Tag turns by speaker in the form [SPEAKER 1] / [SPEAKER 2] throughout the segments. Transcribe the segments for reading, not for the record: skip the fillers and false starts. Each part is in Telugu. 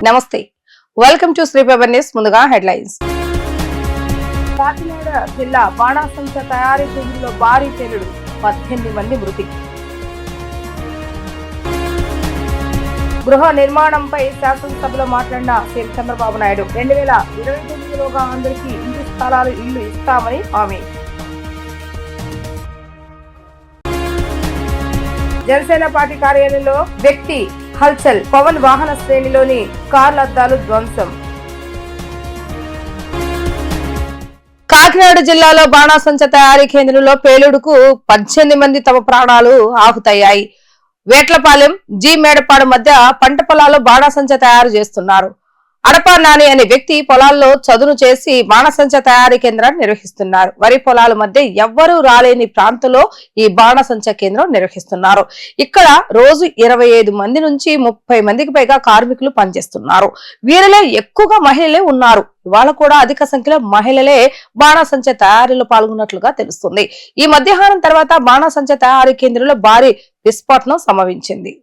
[SPEAKER 1] నమస్తే, welcome to Sri paper news. ముందుగా హెడ్లైన్స్. కాకినాడ జిల్లా బాణాసంచ తయారీ కేంద్రంలో భారీ పేలుడు, 18 మంది మృతి. గృహ నిర్మాణంపై శాసనసభలో మాట్లాడిన సీఎం చంద్రబాబు నాయుడు 2029లోగా అందరికీ ఇంటి స్థలాలు ఇల్లు ఇస్తామని హామీ. జనసేన పార్టీ కార్యాలయంలో వ్యక్తి హల్చల్, పవన్ వాహన శ్రేణిలోని కార్ల అద్దాలు ధ్వంసం. కాకినాడ జిల్లాలో బాణాసంచ తయారీ కేంద్రంలో పేలుడుకు 18 మంది తమ ప్రాణాలు ఆహుతయ్యాయి. వేట్లపాలెం, జీ మేడపాడు మధ్య పంట పొలాల్లో బాణాసంచ తయారు చేస్తున్నారు. అడప నాని అనే వ్యక్తి పొలాల్లో చదును చేసి బాణసంచ తయారీ కేంద్రాన్ని నిర్వహిస్తున్నారు. వరి పొలాల మధ్య ఎవ్వరూ రాలేని ప్రాంతంలో ఈ బాణసంచ కేంద్రం నిర్వహిస్తున్నారు. ఇక్కడ రోజు 25 మంది నుంచి 30 మందికి పైగా కార్మికులు పనిచేస్తున్నారు. వీరిలో ఎక్కువగా మహిళలే ఉన్నారు. ఇవాళ కూడా అధిక సంఖ్యలో మహిళలే బాణసంచ తయారీలో పాల్గొన్నట్లుగా తెలుస్తుంది. ఈ మధ్యాహ్నం తర్వాత బాణసంచ తయారీ కేంద్రంలో భారీ విస్ఫోటనం సంభవించింది.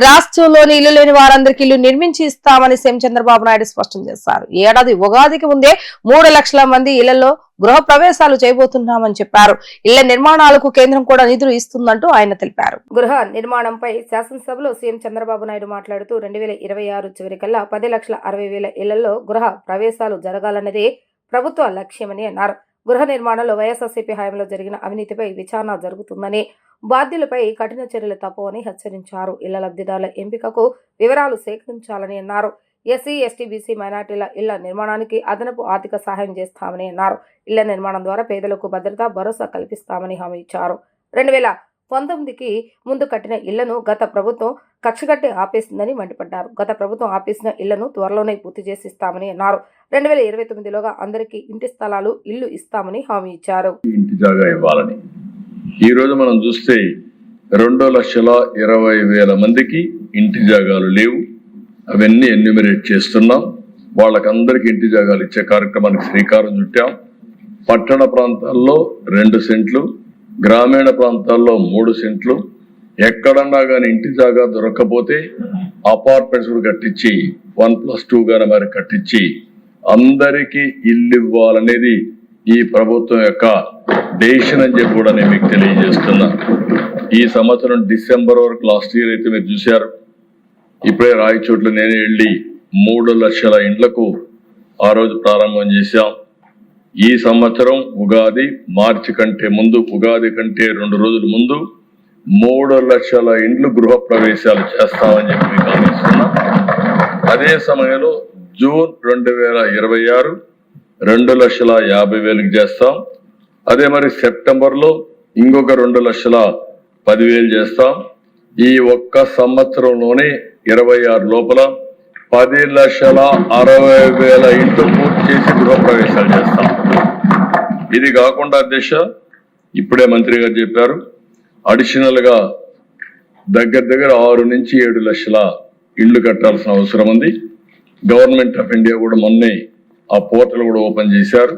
[SPEAKER 1] రాష్ట్రంలోని ఇల్లు లేని వారందరికీ ఇల్లు నిర్మించి ఇస్తామని సీఎం చంద్రబాబు నాయుడు స్పష్టం చేశారు. ఏడాది ఉగాదికి ముందే 3 లక్షల మంది ఇళ్లలో గృహ ప్రవేశాలు చేయబోతున్నామని చెప్పారు. ఇళ్ల నిర్మాణాలకు కేంద్రం కూడా నిధులు ఇస్తుందంటూ ఆయన తెలిపారు. గృహ నిర్మాణంపై శాసనసభలో సీఎం చంద్రబాబు నాయుడు మాట్లాడుతూ 2026 చివరికల్లా 10,60,000 ఇళ్లలో గృహ ప్రవేశాలు జరగాలన్నదే ప్రభుత్వ లక్ష్యమని అన్నారు. గృహ నిర్మాణంలో వైఎస్ఆర్సీపీ హయాంలో జరిగిన అవినీతిపై విచారణ జరుగుతుందని, బాధ్యులపై కఠిన చర్యలు తప్పవని హెచ్చరించారు. ఇళ్ల లబ్ధిదారుల ఎంపికకు వివరాలు సేకరించాలని అన్నారు. ఎస్సీ, ఎస్టీ, బీసీ, మైనార్టీల ఇళ్ల నిర్మాణానికి అదనపు ఆర్థిక సహాయం చేస్తామని అన్నారు. ఇళ్ల నిర్మాణం ద్వారా పేదలకు భద్రత, భరోసా కల్పిస్తామని హామీ ఇచ్చారు. 2019కి ముందు కట్టిన ఇళ్లను గత ప్రభుత్వం కక్షగట్టి ఆపేసిందని మండిపడ్డారు. గత ప్రభుత్వం ఆపేసిన ఇళ్లను త్వరలోనే పూర్తి చేసి ఇస్తామని అన్నారు. 2029లోగా అందరికీ ఇంటి స్థలాలు ఇల్లు ఇస్తామని హామీ ఇచ్చారు.
[SPEAKER 2] ఇంటి జాగా ఇవ్వాలని ఈ రోజు మనం చూస్తే 2,20,000 మందికి ఇంటి జాగాలు లేవు. అవన్నీ ఎన్యూమరేట్ చేస్తున్నాం. వాళ్ళకందరికి ఇంటి జాగాలు ఇచ్చే కార్యక్రమానికి శ్రీకారం చుట్టాం. పట్టణ ప్రాంతాల్లో 2 సెంట్లు, గ్రామీణ ప్రాంతాల్లో 3 సెంట్లు. ఎక్కడన్నా కానీ ఇంటి జాగా దొరకకపోతే అపార్ట్మెంట్స్ కట్టించి 1+2 గానే మరి కట్టించి అందరికీ ఇల్లు ఇవ్వాలనేది ఈ ప్రభుత్వం యొక్క డెసిషన్ అని చెప్పి కూడా నేను మీకు తెలియజేస్తున్నా. ఈ సంవత్సరం డిసెంబర్ వరకు లాస్ట్ ఇయర్ అయితే మీరు చూశారు. ఇప్పుడే రాయచోట్ల నేనే వెళ్ళి 3 లక్షల ఇండ్లకు ఆ రోజు ప్రారంభం చేశాం. ఈ సంవత్సరం ఉగాది మార్చి కంటే ముందు, ఉగాది కంటే 2 రోజుల ముందు 3 లక్షల ఇండ్లు గృహ ప్రవేశాలు చేస్తామని చెప్పి మీకు అందిస్తున్నా. అదే సమయంలో జూన్ 2026 2,50,000 చేస్తాం. అదే మరి సెప్టెంబర్లో ఇంకొక 2,10,000 చేస్తాం. ఈ ఒక్క సంవత్సరంలోనే 26 లోపల 10,60,000 ఇంట్లు పూర్తి చేసి గృహప్రవేశాలు చేస్తాం. ఇది కాకుండా అధ్యక్ష, ఇప్పుడే మంత్రి గారు చెప్పారు, అడిషనల్ గా దగ్గర 6 నుంచి 7 లక్షల ఇళ్లు కట్టాల్సిన అవసరం ఉంది. గవర్నమెంట్ ఆఫ్ ఇండియా కూడా మొన్నే ఆ పోర్టల్ కూడా ఓపెన్ చేశారు.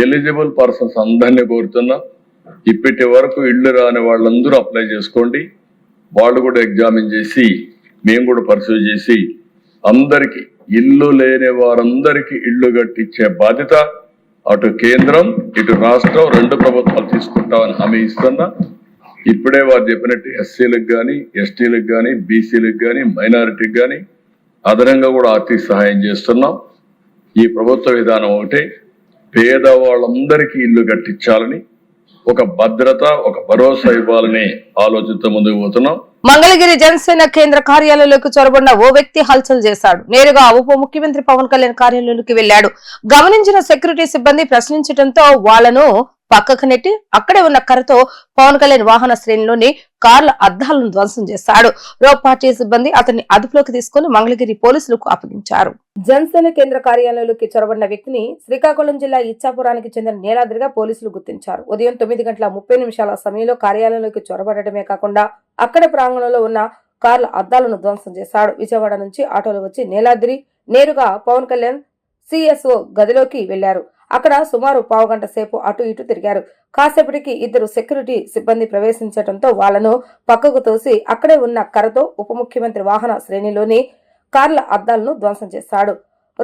[SPEAKER 2] ఎలిజిబుల్ పర్సన్స్ అందరినీ కోరుతున్నా, ఇప్పటి వరకు ఇళ్లు రాని వాళ్ళందరూ అప్లై చేసుకోండి. వాళ్ళు కూడా ఎగ్జామిన్ చేసి మేము కూడా పర్సూ చేసి అందరికి ఇల్లు లేని వారందరికీ ఇళ్లు కట్టించే బాధ్యత అటు కేంద్రం ఇటు రాష్ట్రం 2 ప్రభుత్వాలు తీసుకుంటామని హామీ ఇస్తున్నా. ఇప్పుడే వారు చెప్పినట్టు ఎస్సీలకు కానీ, ఎస్టీలకు కానీ, బీసీలకు కానీ, మైనారిటీకి కానీ అదనంగా కూడా ఆర్థిక సహాయం చేస్తున్నాం. ఈ ప్రభుత్వ విధానం ఒకటే, పేదవాళ్ళందరికీ ఇల్లు కట్టించాలని, ఒక భద్రత, ఒక భరోసా ఇవ్వాలని ఆలోచనతో ముందుకు పోతున్నాం.
[SPEAKER 1] మంగళగిరి జనసేన కేంద్ర కార్యాలయంలోకి చొరబడిన ఓ వ్యక్తి హల్చల్ చేశాడు. నేరుగా ఉప ముఖ్యమంత్రి పవన్ కళ్యాణ్ కార్యాలయంలోకి వెళ్లాడు. గమనించిన సెక్యూరిటీ సిబ్బంది ప్రశ్నించడంతో వాళ్లను పక్కకు నెట్టి అక్కడే ఉన్న కర్రతో పవన్ కళ్యాణ్ వాహన శ్రేణిలోని కార్ల అద్దాలను ధ్వంసం చేశాడు. రోప్ పార్టీ సిబ్బంది అతన్ని అదుపులోకి తీసుకుని మంగళగిరి పోలీసులకు అప్పగించారు. జనసేన కేంద్ర కార్యాలయంలోకి చొరబడిన వ్యక్తిని శ్రీకాకుళం జిల్లా ఇచ్చాపురానికి చెందిన నీలాద్రిగా పోలీసులు గుర్తించారు. ఉదయం 9:30 సమయంలో కార్యాలయంలోకి చొరబడటమే కాకుండా అక్కడ ప్రాంగణంలో ఉన్న కార్ల అద్దాలను ధ్వంసం చేశాడు. విజయవాడ నుంచి ఆటోలో వచ్చి నీలాద్రి నేరుగా పవన్ కళ్యాణ్ సిఎస్ఓ గదిలోకి వెళ్లారు. అక్కడ సుమారు పావుగంట సేపు అటు ఇటు తిరిగారు. కాసేపటికి ఇద్దరు సెక్యూరిటీ సిబ్బంది ప్రవేశించడంతో వాళ్లను పక్కకు తోసి అక్కడే ఉన్న కర్రతో ఉప ముఖ్యమంత్రి వాహన శ్రేణిలోని కార్ల అద్దాలను ధ్వంసం చేశాడు.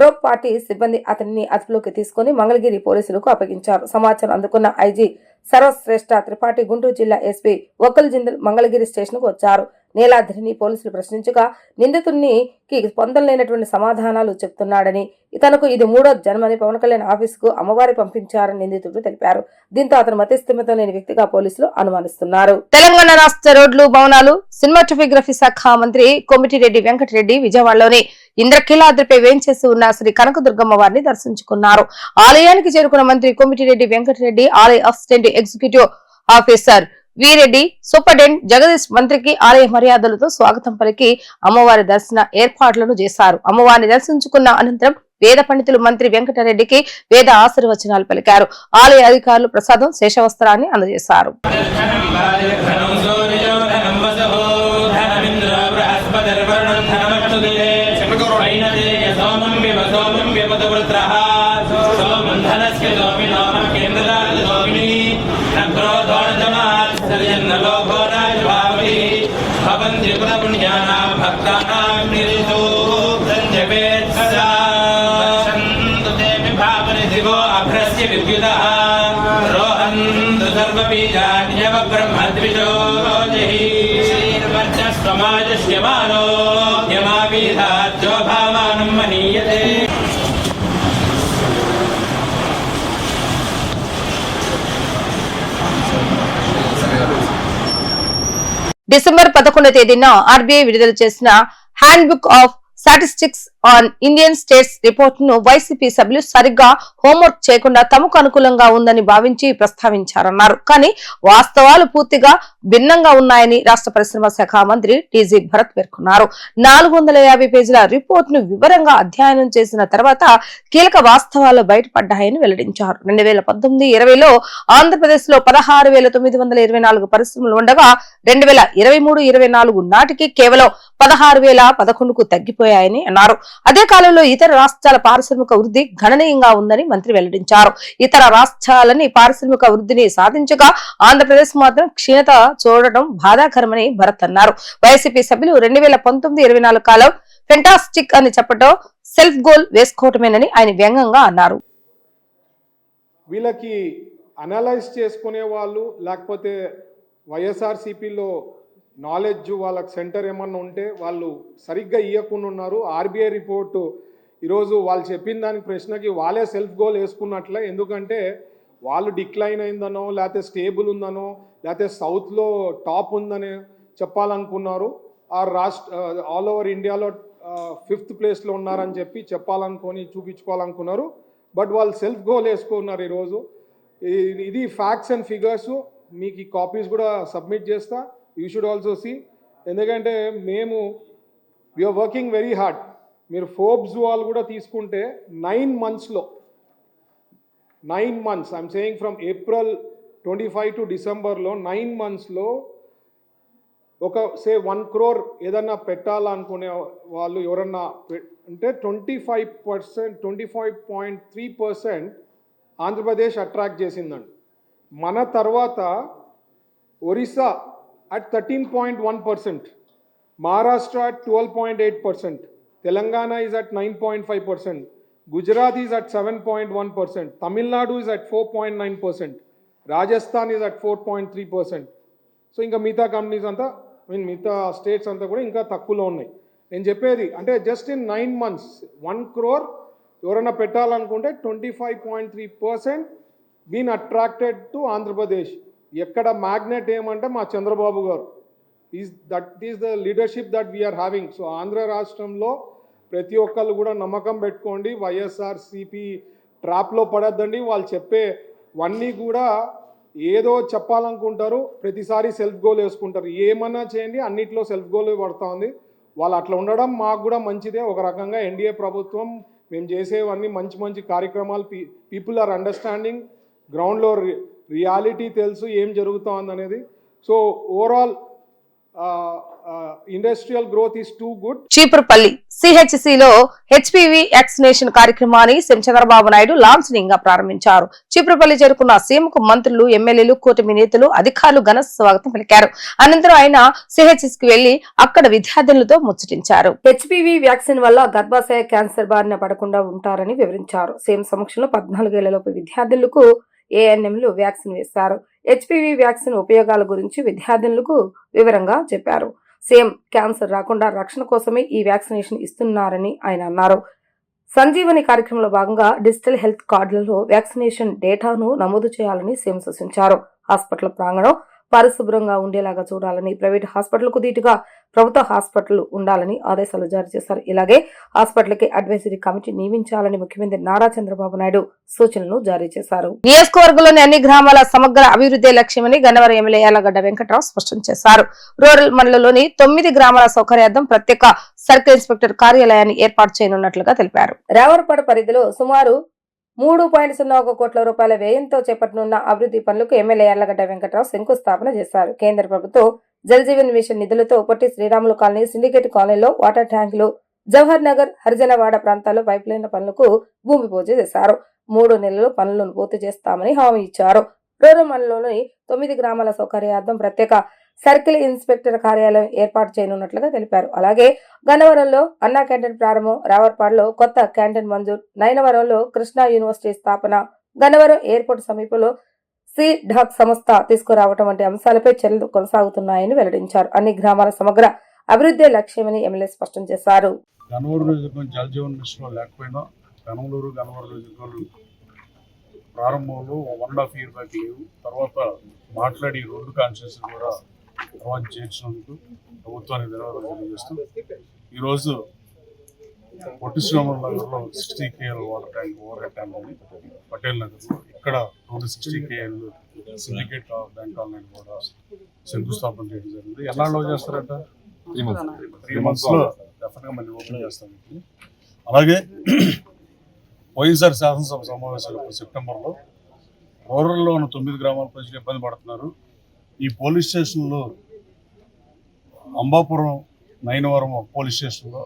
[SPEAKER 1] రోప్ పార్టీ సిబ్బంది అతన్ని అదుపులోకి తీసుకుని మంగళగిరి పోలీసులకు అప్పగించారు. సమాచారం అందుకున్న ఐజీ సర్వశ్రేష్ఠ త్రిపాఠి గుంటూరు జిల్లా ఎస్పీ వకల్ జిందల్ మంగళగిరి స్టేషన్ కు వచ్చారు. నీలాద్రిని పోలీసులు ప్రశ్నించగా నిందితునికి పొందలేనటువంటి సమాధానాలు చెప్తున్నాడని, తనకు ఇది 3వ జన్మని పవన్ కళ్యాణ్ ఆఫీసుకు అమ్మవారి పంపించారని నిందితుడు తెలిపారు. దీంతో అతను మతిస్థిమితం లేని వ్యక్తిగా పోలీసులు అనుమానిస్తున్నారు. తెలంగాణ రాష్ట్ర రోడ్లు, భవనాలు, సినిమాటోగ్రఫీ శాఖ మంత్రి కోమటిరెడ్డి వెంకటరెడ్డి విజయవాడలోని ఇంద్రకీలాద్రిపై వేంచేసి ఉన్న శ్రీ కనకదుర్గమ్మ వారిని దర్శించుకున్నారు. ఆలయానికి చేరుకున్న మంత్రి కోమటిరెడ్డి వెంకటరెడ్డి ఆలయ assistant executive officer Veereddy, superintendent Jagadish మంత్రికి ఆలయ మర్యాదలతో స్వాగతం పలికి అమ్మవారి దర్శన ఏర్పాట్లను చేశారు. అమ్మవారిని దర్శించుకున్న అనంతరం వేద పండితులు మంత్రి వెంకటరెడ్డికి వేద ఆశీర్వచనాలు పలికారు. ఆలయ అధికారులు ప్రసాదం, శేషవస్త్రాన్ని అందజేశారు. డిసెంబర్ 11వ తేదీన ఆర్బీఐ విడుదల చేసిన handbook of statistics on Indian states report ను వైసీపీ సభ్యులు సరిగ్గా హోంవర్క్ చేయకుండా తమకు అనుకూలంగా ఉందని భావించి ప్రస్తావించారన్నారు. కానీ వాస్తవాలు పూర్తిగా భిన్నంగా ఉన్నాయని రాష్ట్ర పరిశ్రమ శాఖ మంత్రి టీజీ భరత్ పేర్కొన్నారు. 450 పేజీల రిపోర్ట్ ను వివరంగా అధ్యయనం చేసిన తర్వాత కీలక వాస్తవాలు బయటపడ్డాయని వెల్లడించారు. 2019-20లో ఆంధ్రప్రదేశ్ లో 16,924 పరిశ్రమలు ఉండగా 2023-24 నాటికి కేవలం 16,011కు తగ్గిపోయాయని అన్నారు. అదే కాలంలో ఇతర రాష్ట్రాల పారిశ్రామిక వృద్ధి గణనీయంగా ఉందని మంత్రి వెల్లడించారు. ఇతర రాష్ట్రాలని పారిశ్రామిక వృద్ధిని సాధించగా ఆంధ్రప్రదేశ్ మాత్రం క్షీణత చూడటం బాధాకరమని భరత్ అన్నారు. వైసీపీ సభ్యులు 2019-24 కాలం ఫెంటాస్టిక్ అని చెప్పడం సెల్ఫ్ గోల్ వేసుకోవటమేనని ఆయన వ్యంగ్యంగా అన్నారు.
[SPEAKER 3] వీళ్ళకి అనలైజ్ చేసుకునే వాళ్ళు లేకపోతే వైఎస్ఆర్సీపీలో నాలెడ్జ్ వాళ్ళకి సెంటర్ ఏమన్నా ఉంటే వాళ్ళు సరిగ్గా ఇవ్వకుండా ఉన్నారు. ఆర్బీఐ రిపోర్టు ఈరోజు వాళ్ళు చెప్పిన దానికి ప్రశ్నకి వాళ్ళే సెల్ఫ్ గోల్ వేసుకున్నట్లే. ఎందుకంటే వాళ్ళు డిక్లైన్ అయిందనో లేకపోతే స్టేబుల్ ఉందనో లేకపోతే సౌత్లో టాప్ ఉందని చెప్పాలనుకున్నారు. ఆ ఆల్ ఓవర్ ఇండియాలో 5th ప్లేస్లో ఉన్నారని చెప్పి చెప్పాలనుకొని చూపించుకోవాలనుకున్నారు. బట్ వాళ్ళు సెల్ఫ్ గోల్ వేసుకున్నారు. ఈరోజు ఇది ఫ్యాక్ట్స్ అండ్ ఫిగర్స్ మీకు ఈ కాపీస్ కూడా సబ్మిట్ చేస్తా. You should also see. ఎందుకంటే వీఆర్ వర్కింగ్ వెరీ హార్డ్. మీరు ఫోర్బ్స్ వాళ్ళు కూడా తీసుకుంటే 9 monthsలో 9 months I'm saying from April 25 to Decemberలో 9 monthsలో ఒక 1 crore ఏదన్నా పెట్టాలనుకునే వాళ్ళు ఎవరన్నా అంటే 25.3% ఆంధ్రప్రదేశ్ అట్రాక్ట్ చేసిందండి. మన తర్వాత Orissa at 13.1%, Maharashtra at 12.8%, Telangana is at 9.5%, Gujarat is at 7.1%, Tamil Nadu is at 4.9%, Rajasthan is at 4.3%. So ఇంకా మిగతా కంపెనీస్ అంతా మిగతా స్టేట్స్ అంతా కూడా ఇంకా తక్కువలో ఉన్నాయి. నేను చెప్పేది అంటే జస్ట్ ఇన్ 9 months 1 crore ఎవరైనా పెట్టాలనుకుంటే 25.3% బీన్ అట్రాక్టెడ్ టు ఆంధ్రప్రదేశ్. ఎక్కడ మ్యాగ్నెట్ ఏమంటే మా చంద్రబాబు గారు that is the leadership that we are having. So Andhra రాష్ట్రంలో ప్రతి ఒక్కళ్ళు కూడా నమ్మకం పెట్టుకోండి, వైఎస్ఆర్సీపీ ట్రాప్లో పడద్దండి. వాళ్ళు చెప్పేవన్నీ కూడా ఏదో చెప్పాలనుకుంటారు, ప్రతిసారి సెల్ఫ్ గోల్ వేసుకుంటారు. ఏమన్నా చేయండి, అన్నిట్లో సెల్ఫ్ గోల్ పడుతూ ఉంది. వాళ్ళు అట్లా ఉండడం మాకు కూడా మంచిదే. ఒక రకంగా ఎన్డీఏ ప్రభుత్వం మేము చేసేవన్నీ మంచి మంచి కార్యక్రమాలు, పీపుల్ ఆర్ అండర్స్టాండింగ్, గ్రౌండ్లో రియాలిటీ తెలుసు ఏం జరుగుతోంది అనేది. So overall industrial growth is too good.
[SPEAKER 1] Cheepurupalli సిహెచ్సిలో హెచ్పివి వ్యాక్సినేషన్ కార్యక్రమాన్ని సీఎం చంద్రబాబు నాయుడు లాంఛనంగా ప్రారంభించారు. చీపురుపల్లి చేరుకున్న సీఎంకు మంత్రులు, ఎమ్మెల్యేలు, కూటమి నేతలు, అధికారులు ఘన స్వాగతం పలికారు. అనంతరం ఆయన సిహెచ్సికి వెళ్లి అక్కడ విద్యార్థులతో ముచ్చటించారు. హెచ్పివి వ్యాక్సిన్ వల్ల గర్భాశయ క్యాన్సర్ బారిన పడకుండా ఉంటారని వివరించారు. సీఎం సమక్షంలో 14 ఏళ్లలోపు విద్యార్థులకు ఏఎన్ఎంలు వ్యాక్సిన్ వేశారు. హెచ్పివి వ్యాక్సిన్ ఉపయోగాల గురించి విద్యార్థులకు వివరంగా చెప్పారు. సీఎం క్యాన్సర్ రాకుండా రక్షణ కోసమే ఈ వ్యాక్సినేషన్ ఇస్తున్నారని ఆయన అన్నారు. సంజీవని కార్యక్రమంలో భాగంగా డిజిటల్ హెల్త్ కార్డులలో వ్యాక్సినేషన్ డేటాను నమోదు చేయాలని సీఎం సూచించారు. హాస్పిటల్ ప్రాంగణం పరిశుభ్రంగా ఉండేలాగా చూడాలని, ప్రైవేట్ హాస్పిటల్కు దీటుగా ప్రభుత్వ హాస్పిటల్ ఉండాలని ఆదేశాలు జారీ చేశారు. ఇలాగే హాస్పిటల్కి అడ్వైజరీ కమిటీ నియమించాలని ముఖ్యమంత్రి నారా చంద్రబాబు నాయుడు సూచనలు జారీ చేశారు. నియోజకవర్గంలోని అన్ని గ్రామాల సమగ్ర అభివృద్ధి లక్ష్యమని గన్నవరం ఎమ్మెల్యే యార్లగడ్డ వెంకట్రావు స్పష్టం చేశారు. రూరల్ మండలంలోని 9 గ్రామాల సౌకర్యార్థం ప్రత్యేక సర్కిల్ ఇన్స్పెక్టర్ కార్యాలయాన్ని ఏర్పాటు చేయనున్నట్లుగా తెలిపారు. రావర్పాడు పరిధిలో సుమారు 3.01 కోట్ల రూపాయల వ్యయంతో చేపట్టనున్న అభివృద్ధి పనులకు ఎమ్మెల్యే యార్లగడ్డ వెంకట్రావు శంకుస్థాపన చేశారు. కేంద్ర ప్రభుత్వం జల్ జీవన్ మిషన్ నిధులతో పొట్టి శ్రీరాములు కాలనీ, సిండికేట్ కాలనీలో వాటర్ ట్యాంకులు, జవహర్ నగర్, హరిజనవాడ ప్రాంతాల్లో పైప్లైన్ల పనులకు భూమి పూజ చేశారు. 3 నెలల్లో పనులను పూర్తి చేస్తామని హామీ ఇచ్చారు. రూరల్ మండలంలోని 9 గ్రామాల సౌకర్యార్థం ప్రత్యేక సర్కిల్ ఇన్స్పెక్టర్ కార్యాలయం ఏర్పాటు చేయనున్నట్లుగా తెలిపారు. అలాగే గన్నవరంలో అన్నా క్యాంటీన్ ప్రారంభం, రావర్పాడులో కొత్త క్యాంటీన్ మంజూరు, నయనవరంలో కృష్ణా యూనివర్సిటీ స్థాపన, గన్నవరం ఎయిర్పోర్ట్ సమీపంలో డాక్ సంస్థ తీసుకురావడం వంటి అంశాలపై చర్యలు కొనసాగుతున్నాయని వెల్లడించారు. అన్ని గ్రామాల సమగ్ర అభివృద్ధి లక్ష్యమని ఎమ్మెల్యే స్పష్టం చేశారు.
[SPEAKER 4] గన్నవరం నియోజకవర్గం జల్ జీవన్ మిషన్ లేకపోయినా గన్నవరం నియోజకవర్గం ప్రారంభంలో 1.5 year బ్యాక్ లేవు. తర్వాత మాట్లాడి 2 కాన్స్టిట్యూన్సీ కూడా తర్వాత చేర్చినందుకు ప్రభుత్వానికి ధన్యవాదాలు తెలియజేస్తూ ఈరోజు పొట్టి శ్రీరాములు నగర్లో 60 KL water tank, over head tank ఉంది. పటేల్ నగర్లో ఇక్కడ 60 KL సిండికేట్ బ్యాంక్ కాలనీ కూడా శంకుస్థాపన చేయడం జరిగింది. ఎన్నాళ్ళు చేస్తారట? 3 monthsలో డెఫినెట్గా మళ్ళీ ఓపెన్ చేస్తాం. అలాగే పోయినసారి శాసనసభ సమావేశాలు సెప్టెంబర్లో రూరల్లో ఉన్న 9 గ్రామాల ప్రజలు ఇబ్బంది పడుతున్నారు. ఈ పోలీస్ స్టేషన్లో అంబాపురం, నయనవరం పోలీస్ స్టేషన్లో,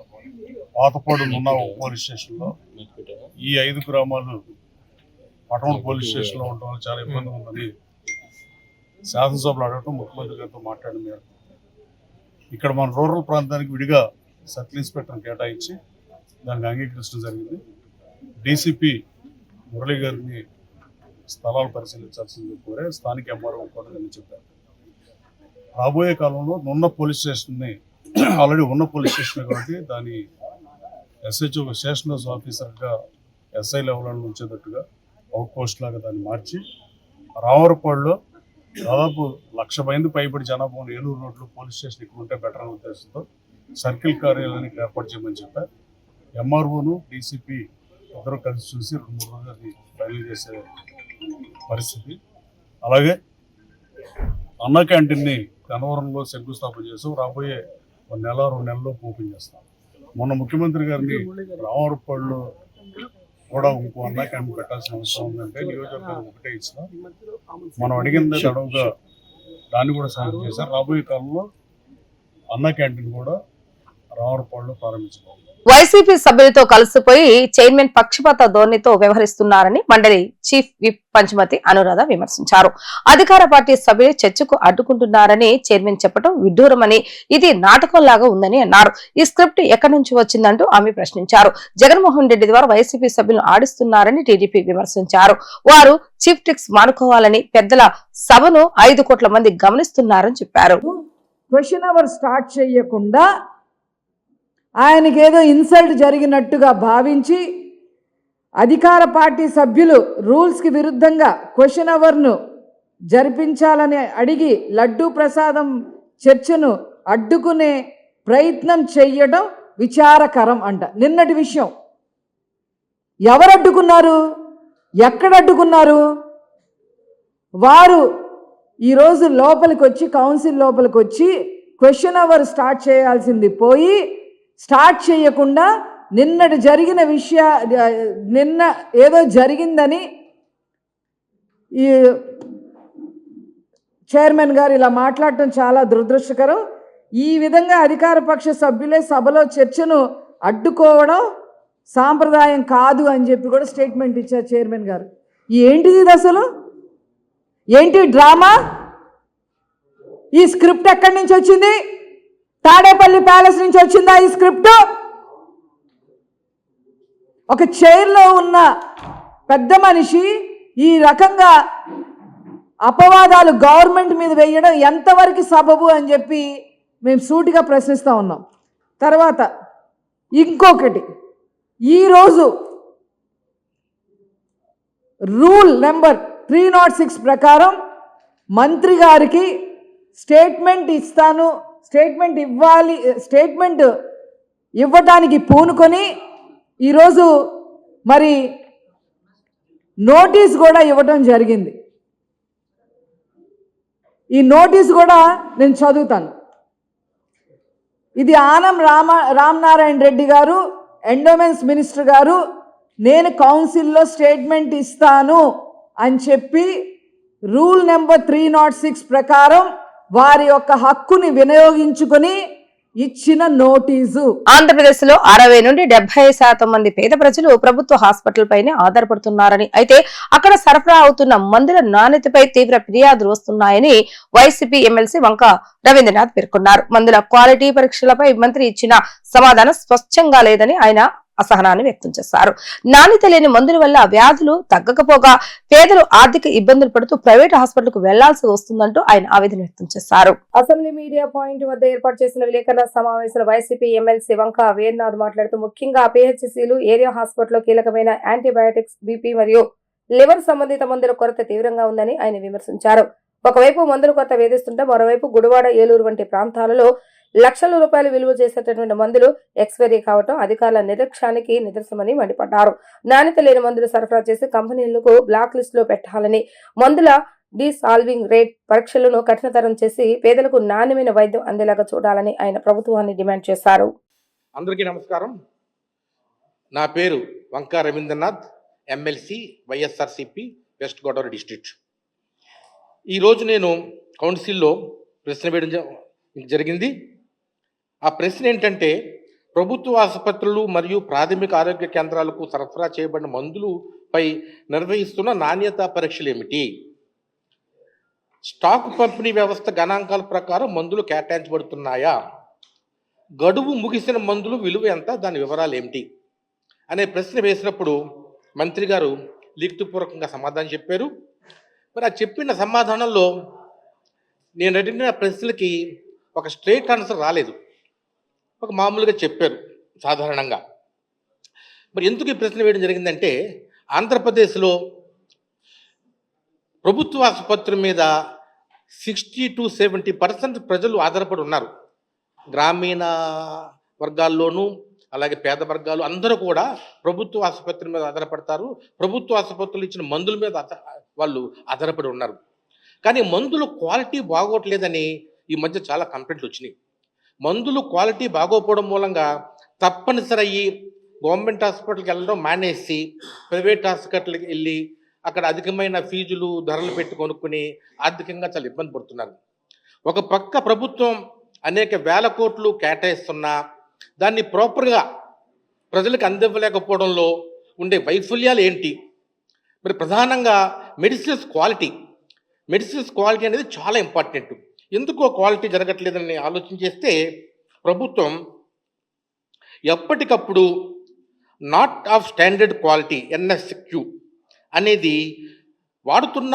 [SPEAKER 4] పాతపాడు ఉన్న పోలీస్ స్టేషన్లో, ఈ 5 గ్రామాలు పట్టణ పోలీస్ స్టేషన్లో ఉండడం వల్ల చాలా ఇబ్బంది ఉందని శాసనసభలో అడగటం, ముఖ్యమంత్రి గారితో మాట్లాడిన మేరకు ఇక్కడ మన రూరల్ ప్రాంతానికి విడిగా సర్కిల్ ఇన్స్పెక్టర్ని కేటాయించి దానికి అంగీకరించడం జరిగింది. డీసీపీ మురళి గారిని స్థలాలు పరిశీలించాల్సింది కోరే స్థానిక ఎంఆర్ఓ కూడా నేను చెప్పాను. రాబోయే కాలంలో ఉన్న పోలీస్ స్టేషన్ని ఆల్రెడీ ఉన్న పోలీస్ స్టేషన్ కాబట్టి దాని ఎస్హెచ్ఓ స్టేషన్ హౌస్ ఆఫీసర్గా ఎస్ఐ లెవెల్ ఉంచేటట్టుగా అవుట్ పోస్ట్ లాగా దాన్ని మార్చి రామవరపాడులో దాదాపు 1,00,000 మంది పైబడి జనాభా ఉన్న ఏలూరు రోడ్లో పోలీస్ స్టేషన్ ఇక్కడ ఉంటే బెటర్ అనే ఉద్దేశంతో సర్కిల్ కార్యాలయానికి ఏర్పాటు చేయమని చెప్పారు. ఎంఆర్ఓను డీసీపీ ఇద్దరు కలిసి చూసి 2-3 రోజులు అది ఫైనల్ చేసే పరిస్థితి. అలాగే అన్నా క్యాంటీన్ని గన్నవరంలో శంకుస్థాపన చేసాం. రాబోయే 1 నెల 2 నెలల్లో ఓపెన్ చేస్తాం. మొన్న ముఖ్యమంత్రి గారిని రామవరపాడులో కూడా ఇంకో అన్నా క్యాంటీన్ పెట్టాల్సిన అవసరం ఉందంటే నియోజకవర్గం ఒకటే ఇచ్చిన మనం అడిగింది అడవుగా దాన్ని కూడా సాయం చేశారు. రాబోయే కాలంలో అన్నా క్యాంటీన్ కూడా రామవరపాడులో ప్రారంభించాం.
[SPEAKER 1] వైసీపీ సభ్యులతో కలిసిపోయి చైర్మన్ పక్షపాత ధోరణితో వ్యవహరిస్తున్నారని మండలి చీఫ్ విప్ పంచమతి అనురాధ విమర్శించారు. అధికార పార్టీ సభ్యులు చర్చకు అడ్డుకుంటున్నారని చైర్మన్ చెప్పడం విడ్డూరమని, ఇది నాటకంలాగా ఉందని అన్నారు. ఈ స్క్రిప్ట్ ఎక్కడి నుంచి వచ్చిందంటూ ఆమె ప్రశ్నించారు. జగన్మోహన్ రెడ్డి ద్వారా వైసీపీ సభ్యులను ఆడిస్తున్నారని టీడీపీ విమర్శించారు. వారు చీఫ్ ట్రిక్స్ మానుకోవాలని, పెద్దల సభను 5 కోట్ల మంది గమనిస్తున్నారని చెప్పారు.
[SPEAKER 5] క్వశ్చన్ అవర్ స్టార్ట్ చేయకుండా ఆయనకేదో ఇన్సల్ట్ జరిగినట్టుగా భావించి అధికార పార్టీ సభ్యులు రూల్స్కి విరుద్ధంగా క్వశ్చన్ అవర్ను జరిపించాలని అడిగి లడ్డూ ప్రసాదం చర్చను అడ్డుకునే ప్రయత్నం చెయ్యడం విచారకరం అంట. నిన్నటి విషయం ఎవరు అడ్డుకున్నారు, ఎక్కడ అడ్డుకున్నారు? వారు ఈరోజు లోపలికి వచ్చి, కౌన్సిల్ లోపలికి వచ్చి క్వశ్చన్ అవర్ స్టార్ట్ చేయాల్సింది పోయి స్టార్ట్ చేయకుండా నిన్న ఏదో జరిగిందని ఈ చైర్మన్ గారు ఇలా మాట్లాడటం చాలా దురదృష్టకరం. ఈ విధంగా అధికార పక్ష సభ్యులే సభలో చర్చను అడ్డుకోవడం సాంప్రదాయం కాదు అని చెప్పి కూడా స్టేట్మెంట్ ఇచ్చారు చైర్మన్ గారు. ఏంటిది ఇది అసలు? ఏంటి డ్రామా? ఈ స్క్రిప్ట్ ఎక్కడి నుంచి వచ్చింది? తాడేపల్లి ప్యాలెస్ నుంచి వచ్చిందా ఈ స్క్రిప్ట్? ఒక చైర్లో ఉన్న పెద్ద మనిషి ఈ రకంగా అపవాదాలు గవర్నమెంట్ మీద వేయడం ఎంతవరకు సబబు అని చెప్పి మేము సూటిగా ప్రశ్నిస్తూ ఉన్నాం. తర్వాత ఇంకొకటి, ఈరోజు రూల్ నెంబర్ 306 ప్రకారం మంత్రి గారికి స్టేట్మెంట్ ఇవ్వటానికి పూనుకొని ఈరోజు మరి నోటీస్ కూడా ఇవ్వటం జరిగింది. ఈ నోటీస్ కూడా నేను చదువుతాను. ఇది ఆనం రామనారాయణ రెడ్డి గారు, ఎండోమెంట్స్ మినిస్టర్ గారు, నేను కౌన్సిల్లో స్టేట్మెంట్ ఇస్తాను అని చెప్పి రూల్ నెంబర్ 306 ప్రకారం వారి యొక్క హక్కుని వినియోగించుకొని ఇచ్చిన నోటీసు.
[SPEAKER 1] ఆంధ్రప్రదేశ్ లో 60 నుండి 70% మంది పేద ప్రజలు ప్రభుత్వ హాస్పిటల్ పైనే ఆధారపడుతున్నారని, అయితే అక్కడ సరఫరా అవుతున్న మందుల నాణ్యతపై తీవ్ర ఫిర్యాదులు వస్తున్నాయని వైసీపీ ఎమ్మెల్సీ వంక రవీంద్రనాథ్ పేర్కొన్నారు. మందుల క్వాలిటీ పరీక్షలపై మంత్రి ఇచ్చిన సమాధానం స్పష్టంగా లేదని ఆయన అసహనాన్ని వ్యక్తం చేశారు. నాణ్యత లేని మందుల వల్ల వ్యాధులు తగ్గకపోగా పేదలు ఆర్థిక ఇబ్బందులు పడుతూ ప్రైవేట్ హాస్పిటల్ కు వెళ్లాల్సి వస్తుందంటూ ఆయన ఆవేదన వ్యక్తం చేశారు. అసెంబ్లీ మీడియా పాయింట్ వద్ద ఏర్పాటు చేసిన విలేకరుల సమావేశంలో వైసీపీ ఎమ్మెల్సీ వంక వీర్నాథ్ మాట్లాడుతూ ముఖ్యంగా పిహెచ్సిలు, ఏరియా హాస్పిటల్లో కీలకమైన యాంటీబయాటిక్స్, బీపీ మరియు లివర్ సంబంధిత మందుల కొరత తీవ్రంగా ఉందని ఆయన విమర్శించారు. ఒకవైపు మందుల కొరత వేధిస్తుంటే మరోవైపు గుడివాడ, ఏలూరు వంటి ప్రాంతాలలో లక్షల రూపాయలు విలువ చేసేటటువంటి మందులు ఎక్స్పైరీ కావటం అధికారుల నిర్లక్ష్యానికి నిదర్శనమని మండిపడ్డారు. నాణ్యత లేని మందులు సరఫరా చేసి కంపెనీలకు బ్లాక్ లిస్ట్ లో పెట్టాలని, మందుల డీసాల్వింగ్ రేట్ పరీక్షలను కఠినతరం చేసి పేదలకు నాణ్యమైన వైద్యం అందేలాగా చూడాలని ఆయన ప్రభుత్వాన్ని డిమాండ్ చేశారు.
[SPEAKER 6] అందరికీ నమస్కారం. నా పేరు Vanka Ravindranath, MLC, YSRCP, west Godavari district. ఈరోజు నేను కౌన్సిల్లో ప్రశ్న వేయడం జరిగింది. ఆ ప్రశ్న ఏంటంటే, ప్రభుత్వ ఆసుపత్రులు మరియు ప్రాథమిక ఆరోగ్య కేంద్రాలకు సరఫరా చేయబడిన మందులపై నిర్వహిస్తున్న నాణ్యతా పరీక్షలు ఏమిటి? స్టాక్ పంపిణీ వ్యవస్థ గణాంకాల ప్రకారం మందులు కేటాయించబడుతున్నాయా? గడువు ముగిసిన మందులు విలువ ఎంత? దాని వివరాలు ఏమిటి అనే ప్రశ్న వేసినప్పుడు మంత్రి గారు లిఖితపూర్వకంగా సమాధానం చెప్పారు. మరి ఆ చెప్పిన సమాధానంలో నేను అడిగిన ప్రశ్నలకి ఒక స్ట్రైట్ ఆన్సర్ రాలేదు. ఒక మామూలుగా చెప్పారు సాధారణంగా. మరి ఎందుకు ఈ ప్రశ్న వేయడం జరిగిందంటే, ఆంధ్రప్రదేశ్లో ప్రభుత్వ ఆసుపత్రి మీద 60 to 70% ప్రజలు ఆధారపడి ఉన్నారు. గ్రామీణ వర్గాల్లోనూ అలాగే పేద వర్గాలు అందరూ కూడా ప్రభుత్వ ఆసుపత్రి మీద ఆధారపడతారు. ప్రభుత్వ ఆసుపత్రులు ఇచ్చిన మందుల మీద వాళ్ళు ఆధారపడి ఉన్నారు. కానీ మందులు క్వాలిటీ బాగోట్లేదని ఈ మధ్య చాలా కంప్లైంట్లు వచ్చినాయి. మందులు క్వాలిటీ బాగోపోవడం మూలంగా తప్పనిసరి అయ్యి గవర్నమెంట్ హాస్పిటల్కి వెళ్ళడం మానేసి ప్రైవేట్ హాస్పిటల్కి వెళ్ళి అక్కడ అధికమైన ఫీజులు, ధరలు పెట్టి కొనుక్కుని ఆర్థికంగా చాలా ఇబ్బంది పడుతున్నారు. ఒక పక్క ప్రభుత్వం అనేక వేల కోట్లు కేటాయిస్తున్నా దాన్ని ప్రాపర్గా ప్రజలకు అందివ్వలేకపోవడంలో ఉండే వైఫల్యాలు ఏంటి? మరి ప్రధానంగా మెడిసిన్స్ క్వాలిటీ అనేది చాలా ఇంపార్టెంట్. ఎందుకో క్వాలిటీ జరగట్లేదని ఆలోచన చేస్తే ప్రభుత్వం ఎప్పటికప్పుడు not of standard quality NSQ అనేది వాడుతున్న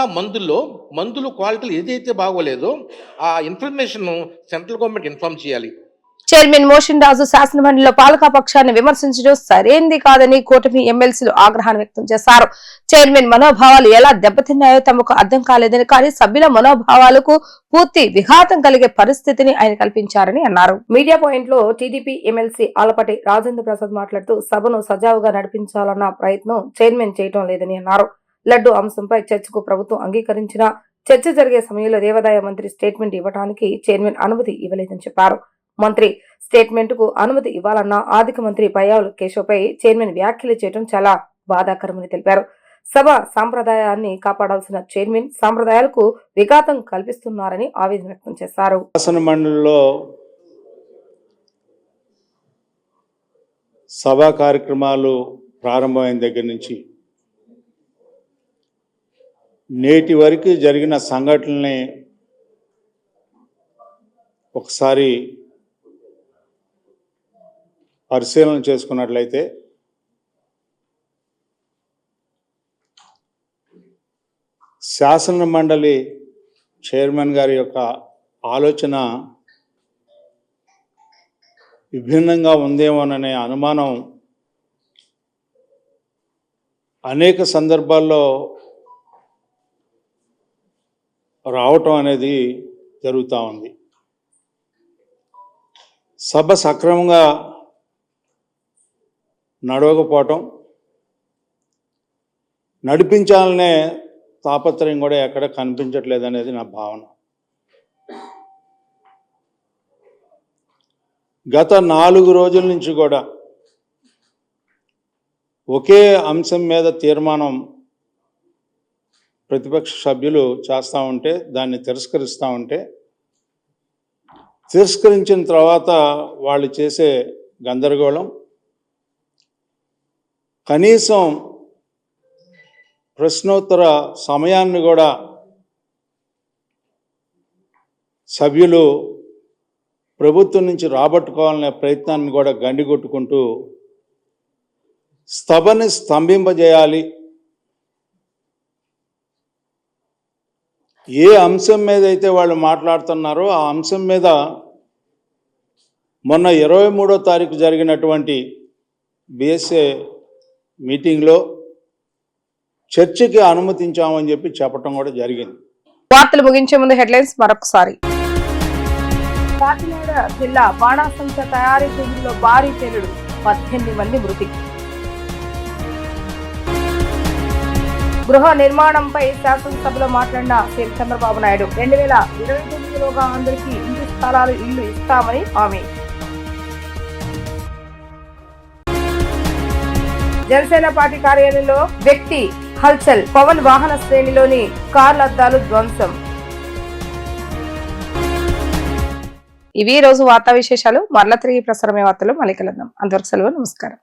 [SPEAKER 6] మందులు క్వాలిటీలు ఏదైతే బాగోలేదో ఆ ఇన్ఫర్మేషన్ సెంట్రల్ గవర్నమెంట్ ఇన్ఫార్మ్ చేయాలి.
[SPEAKER 1] చైర్మన్ మోషన్ రాజు శాసనమండలిలో పాలక పక్షాన్ని విమర్శించడం సరైంది కాదని కూటమి ఎమ్మెల్సీలు ఆగ్రహాన్ని వ్యక్తం చేశారు. చైర్మన్ మనోభావాలు ఎలా దెబ్బతిన్నాయో తమకు అర్థం కాలేదని, కానీ సభ్యుల మనోభావాలకు పూర్తి విఘాతం కలిగే పరిస్థితిని ఆయన కల్పించారని అన్నారు. మీడియా పాయింట్ లో టీడీపీ ఎమ్మెల్సీ ఆలపాటి రాజేంద్ర ప్రసాద్ మాట్లాడుతూ సభను సజావుగా నడిపించాలన్న ప్రయత్నం చైర్మన్ చేయడం లేదని అన్నారు. లడ్డు అంశంపై చర్చకు ప్రభుత్వం అంగీకరించిన చర్చ జరిగే సమయంలో దేవాదాయ మంత్రి స్టేట్మెంట్ ఇవ్వడానికి చైర్మన్ అనుమతి ఇవ్వలేదని చెప్పారు. మంత్రి స్టేట్మెంట్ కు అనుమతి ఇవ్వాలన్న ఆర్థిక మంత్రి పయ్యావుల కేశవ్పై చైర్మన్ వ్యాఖ్యలు చేయడం చాలా బాధాకరమని తెలిపారు. సభ సాంప్రదాయాన్ని కాపాడాల్సిన చైర్మన్ సాంప్రదాయాలకు విఘాతం కల్పిస్తున్నారని ఆవేదన వ్యక్తం చేశారు.
[SPEAKER 7] శాసన మండలిలో సభా కార్యక్రమాలు ప్రారంభమైన దగ్గర నుంచి నేటి వరకు జరిగిన సంఘటనల్ని ఒకసారి పరిశీలన చేసుకున్నట్లయితే శాసన మండలి చైర్మన్ గారి యొక్క ఆలోచన విభిన్నంగా ఉందేమోననే అనుమానం అనేక సందర్భాల్లో రావటం అనేది జరుగుతూ ఉంది. సభ సక్రమంగా నడవకపోవటం, నడిపించాలనే తాపత్రయం కూడా ఎక్కడ కనిపించట్లేదు అనేది నా భావన. గత 4 రోజుల నుంచి కూడా ఒకే అంశం మీద తీర్మానం ప్రతిపక్ష సభ్యులు చేస్తూ ఉంటే దాన్ని తిరస్కరిస్తూ ఉంటే, తిరస్కరించిన తర్వాత వాళ్ళు చేసే గందరగోళం, కనీసం ప్రశ్నోత్తర సమయాన్ని కూడా సభ్యులు ప్రభుత్వం నుంచి రాబట్టుకోవాలనే ప్రయత్నాన్ని కూడా గండిగొట్టుకుంటూ సభని స్తంభింపజేయాలి, ఏ అంశం మీద అయితే వాళ్ళు మాట్లాడుతున్నారో ఆ అంశం మీద మొన్న 23వ తారీఖు జరిగినటువంటి బిఎస్ఏ మీటింగ్లో చర్చకి అనుమతించామని చెప్పి చెప్పడం కూడా జరిగింది.
[SPEAKER 1] వార్తలు ముగించే ముందు హెడ్లైన్స్ మరొకసారి. కాకినాడ జిల్లా బాణాసంచ తయారీ కేంద్రంలో భారీ పేలుడు, 18 మంది మృతి. గృహ నిర్మాణంపై శాసనసభలో మాట్లాడిన సీఎం చంద్రబాబు నాయుడు 2029లోగా అందరికీ ఇంటి స్థలాలు ఇల్లు ఇస్తామని హామీ. జనసేన పార్టీ కార్యాలయంలో వ్యక్తి హల్చల్, పవన్ వాహన శ్రేణిలోని కార్ల అద్దాలు ధ్వంసం. ఇవి రోజు వార్తా విశేషాలు. మరలా తిరిగి ప్రసారమే వార్తలు మళ్ళీ కలుద్దాం. అంతవరకు సెలవు, నమస్కారం.